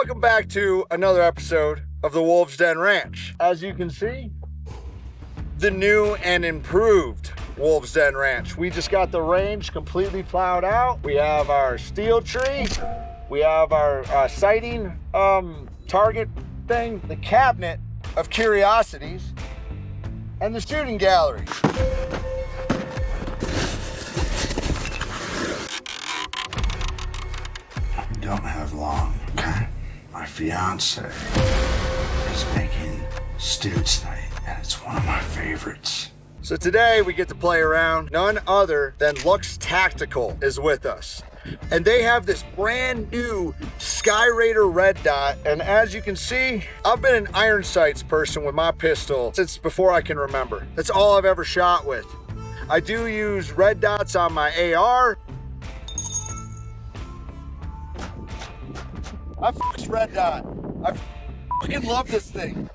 Welcome back to another episode of the Wolves Den Ranch. As you can see, the new and improved Wolves Den Ranch. We just got the range completely plowed out. We have our steel tree. We have our sighting target thing, the cabinet of curiosities, and the shooting gallery. We don't have long, okay? My fiance is making stew tonight, and it's one of my favorites. So today we get to play around. None other than Lux Tactical is with us. And they have this brand new Skyraider Red Dot. And as you can see, I've been an iron sights person with my pistol since before I can remember. That's all I've ever shot with. I do use red dots on my AR. I f***ed Red Dot. I fucking love this thing.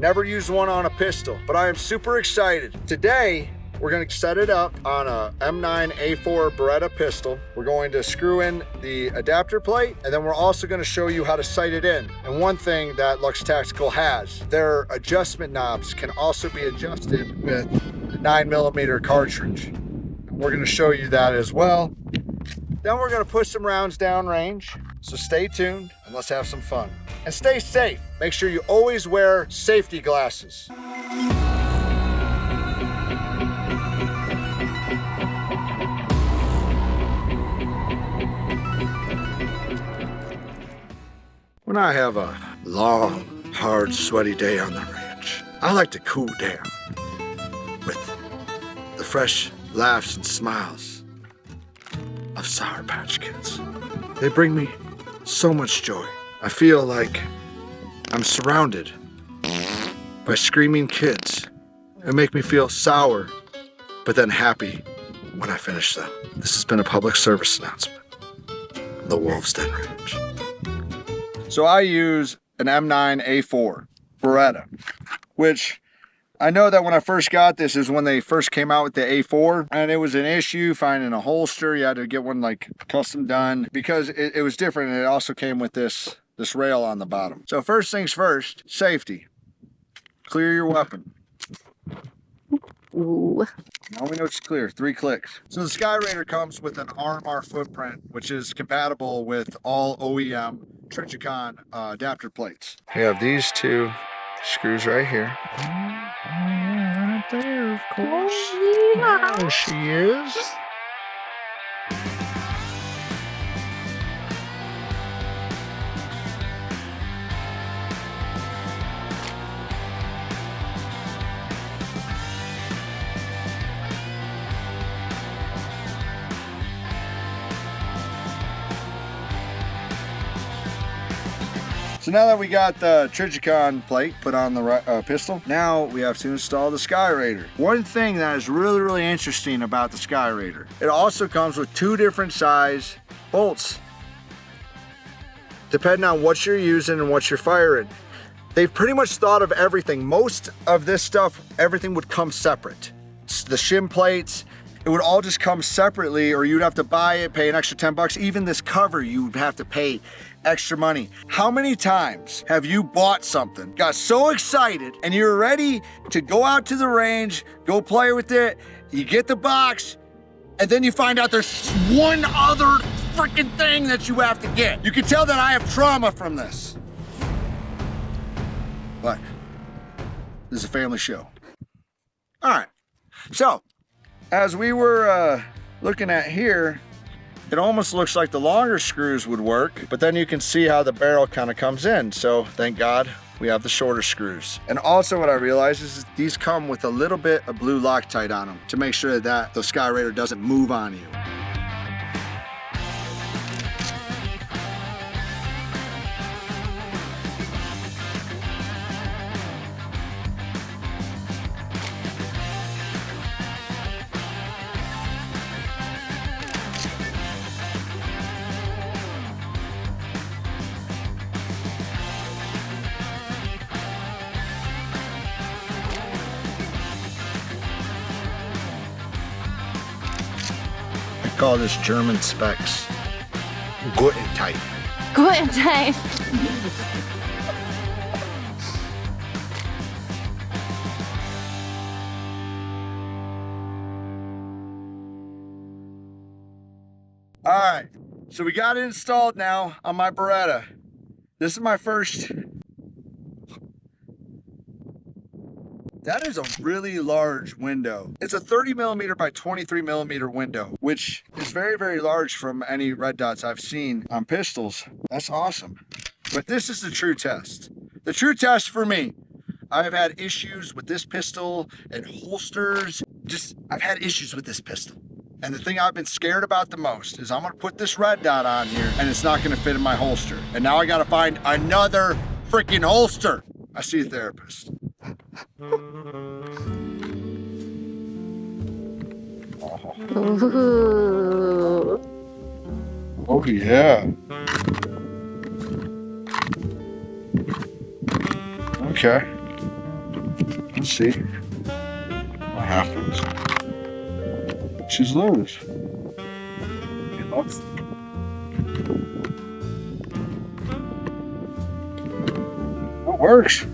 Never used one on a pistol, but I am super excited. Today, we're gonna set it up on a M9A4 Beretta pistol. We're going to screw in the adapter plate, and then we're also gonna show you how to sight it in. And one thing that Lux Tactical has, their adjustment knobs can also be adjusted with the 9mm cartridge. We're gonna show you that as well. Then we're gonna push some rounds downrange. So stay tuned and let's have some fun. And stay safe. Make sure you always wear safety glasses. When I have a long, hard, sweaty day on the ranch, I like to cool down with the fresh laughs and smiles of Sour Patch Kids. They bring me so much joy. I feel like I'm surrounded by screaming kids who make me feel sour, but then happy when I finish them. This has been a public service announcement. The Wolves Den Ranch. So I use an M9A4 Beretta, which I know that when I first got this is when they first came out with the A4, and it was an issue finding a holster. You had to get one like custom done because it was different, and it also came with this rail on the bottom. So first things first, safety. Clear your weapon. Ooh. Now we know it's clear, 3 clicks. So the Skyraider comes with an RMR footprint, which is compatible with all OEM Trijicon adapter plates. We have these 2 screws right here. Right there, of course. Oh, yeah. There she is. So now that we got the Trijicon plate put on the pistol, now we have to install the Skyraider. One thing that is really, really interesting about the Skyraider, it also comes with 2 different size bolts, depending on what you're using and what you're firing. They've pretty much thought of everything. Most of this stuff, everything would come separate. The shim plates, it would all just come separately, or you'd have to buy it, pay an extra 10 bucks. Even this cover, you would have to pay extra money. How many times have you bought something, got so excited, and you're ready to go out to the range, go play with it, you get the box, and then you find out there's one other freaking thing that you have to get? You can tell that I have trauma from this. But this is a family show. All right, so as we were looking at here, it almost looks like the longer screws would work, but then you can see how the barrel kind of comes in. So thank God we have the shorter screws. And also what I realized is these come with a little bit of blue Loctite on them to make sure that the Skyraider doesn't move on you. Call this German SPECS. Guten Tag. Guten Tag. All right, so we got it installed now on my Beretta. This is my first. That is a really large window. It's a 30mm by 23mm window, which is very, very large from any red dots I've seen on pistols. That's awesome. But this is the true test. The true test for me. I've had issues with this pistol and holsters. I've had issues with this pistol. And the thing I've been scared about the most is I'm gonna put this red dot on here and it's not gonna fit in my holster. And now I gotta find another freaking holster. I see a therapist. Ooh. Oh yeah. Okay. Let's see what happens. She's loose. It works.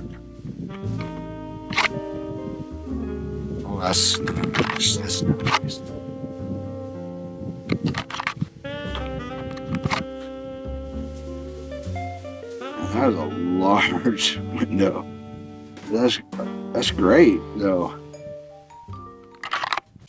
Oh, that's nice. That is a large window. That's great though.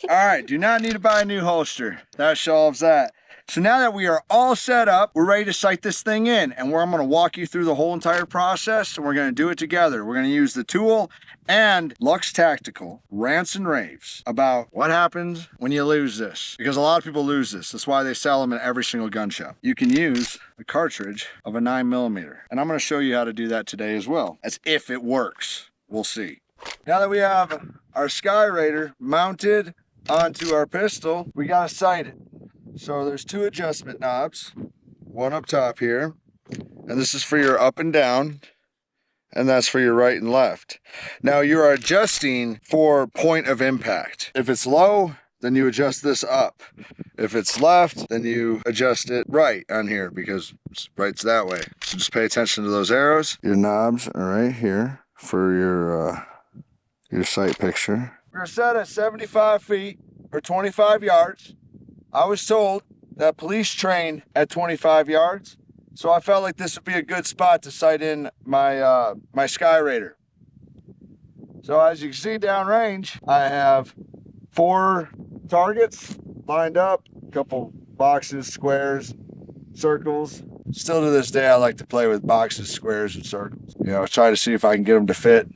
All right, do not need to buy a new holster. That solves that. So now that we are all set up, we're ready to sight this thing in, and I'm gonna walk you through the whole entire process, and we're gonna do it together. We're gonna use the tool and Lux Tactical rants and raves about what happens when you lose this. Because a lot of people lose this. That's why they sell them in every single gun shop. You can use a cartridge of a 9mm, and I'm gonna show you how to do that today as well, as if it works. We'll see. Now that we have our Skyraider mounted onto our pistol, we gotta sight it. So there's two adjustment knobs, one up top here, and this is for your up and down, and that's for your right and left. Now you are adjusting for point of impact. If it's low, then you adjust this up. If it's left, then you adjust it right on here because right's that way. So just pay attention to those arrows. Your knobs are right here for your sight picture. We're set at 75 feet or 25 yards. I was told that police train at 25 yards, so I felt like this would be a good spot to sight in my my Skyraider. So as you can see downrange, I have 4 targets lined up, a couple boxes, squares, circles. Still to this day, I like to play with boxes, squares, and circles. You know, try to see if I can get them to fit.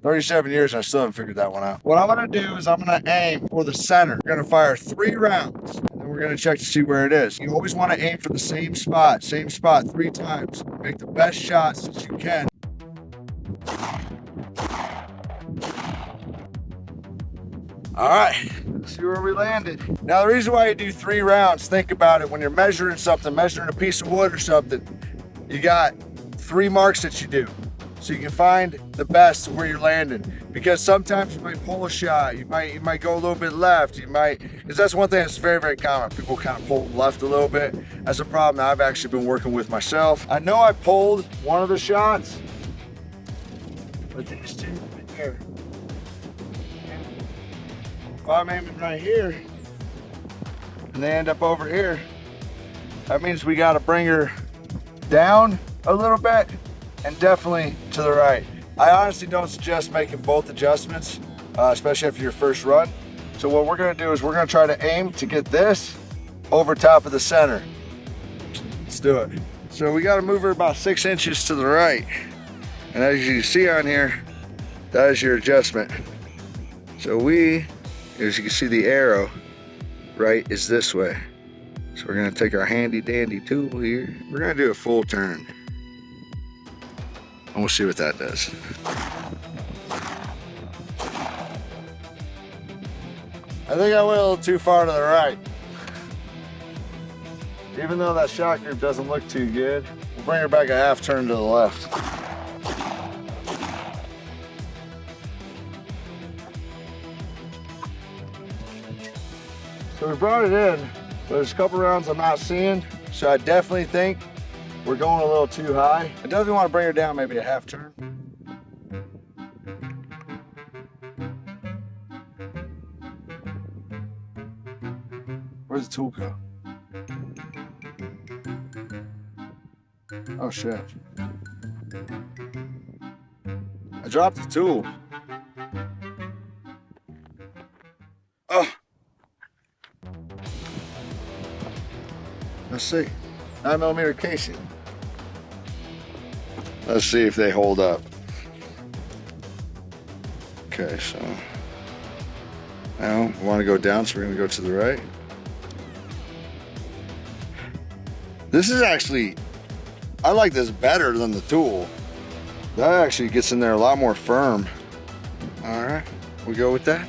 37 years and I still haven't figured that one out. What I'm gonna do is I'm gonna aim for the center. We're gonna fire 3 rounds and then we're gonna check to see where it is. You always wanna aim for the same spot 3 times. Make the best shots that you can. All right, let's see where we landed. Now the reason why you do 3 rounds, think about it, when you're measuring something, measuring a piece of wood or something, you got 3 marks that you do. So you can find the best where you're landing. Because sometimes you might pull a shot, you might go a little bit left, because that's one thing that's very, very common. People kind of pull left a little bit. That's a problem that I've actually been working with myself. I know I pulled one of the shots, but these 2 right there. If I'm aiming right here, and they end up over here, that means we gotta bring her down a little bit, and definitely to the right. I honestly don't suggest making both adjustments, especially after your first run. So what we're gonna do is we're gonna try to aim to get this over top of the center. Let's do it. So we gotta move her about 6 inches to the right. And as you see on here, that is your adjustment. So as you can see the arrow, right, is this way. So we're gonna take our handy dandy tool here. We're gonna do a full turn. And we'll see what that does. I think I went a little too far to the right. Even though that shot group doesn't look too good, we'll bring her back a half turn to the left. So we brought it in, but there's a couple rounds I'm not seeing. So I definitely think we're going a little too high. I definitely want to bring her down maybe a half turn. Where's the tool go? Oh shit. I dropped the tool. Oh. Let's see. 9mm casing. Let's see if they hold up. Okay, so now we want to go down, so we're going to go to the right. This is actually, I like this better than the tool. That actually gets in there a lot more firm. All right, we go with that.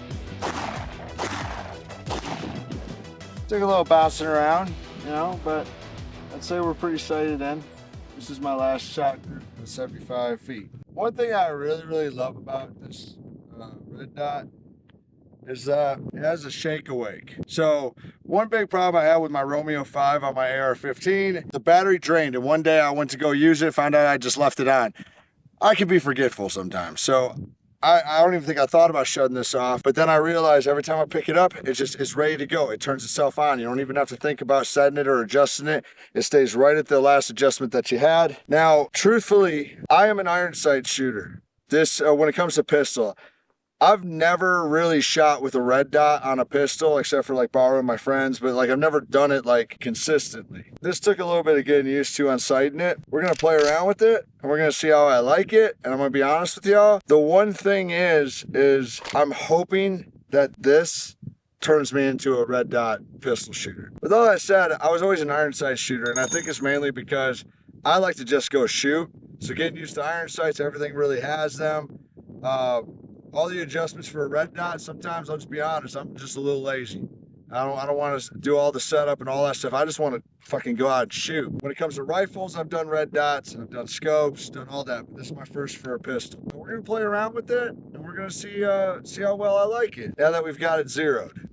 Took a little bouncing around, you know, but I'd say we're pretty sighted in. This is my last shot at 75 feet. One thing I really love about this Red Dot is it has a shake awake. So one big problem I had with my Romeo 5 on my AR-15, the battery drained, and one day I went to go use it, found out I just left it on. I can be forgetful sometimes, so I don't even think I thought about shutting this off, but then I realized every time I pick it up, it's ready to go. It turns itself on. You don't even have to think about setting it or adjusting it. It stays right at the last adjustment that you had. Now, truthfully, I am an iron sight shooter. This, when it comes to pistol, I've never really shot with a red dot on a pistol, except for like borrowing my friends, but like I've never done it like consistently. This took a little bit of getting used to on sighting it. We're gonna play around with it and we're gonna see how I like it. And I'm gonna be honest with y'all. The one thing is I'm hoping that this turns me into a red dot pistol shooter. With all that said, I was always an iron sight shooter, and I think it's mainly because I like to just go shoot. So getting used to iron sights, everything really has them. All the adjustments for a red dot, sometimes I'll just be honest, I'm just a little lazy. I don't want to do all the setup and all that stuff. I just want to fucking go out and shoot. When it comes to rifles, I've done red dots, I've done scopes, done all that. But this is my first for a pistol. But we're gonna play around with it, and we're gonna see how well I like it now that we've got it zeroed.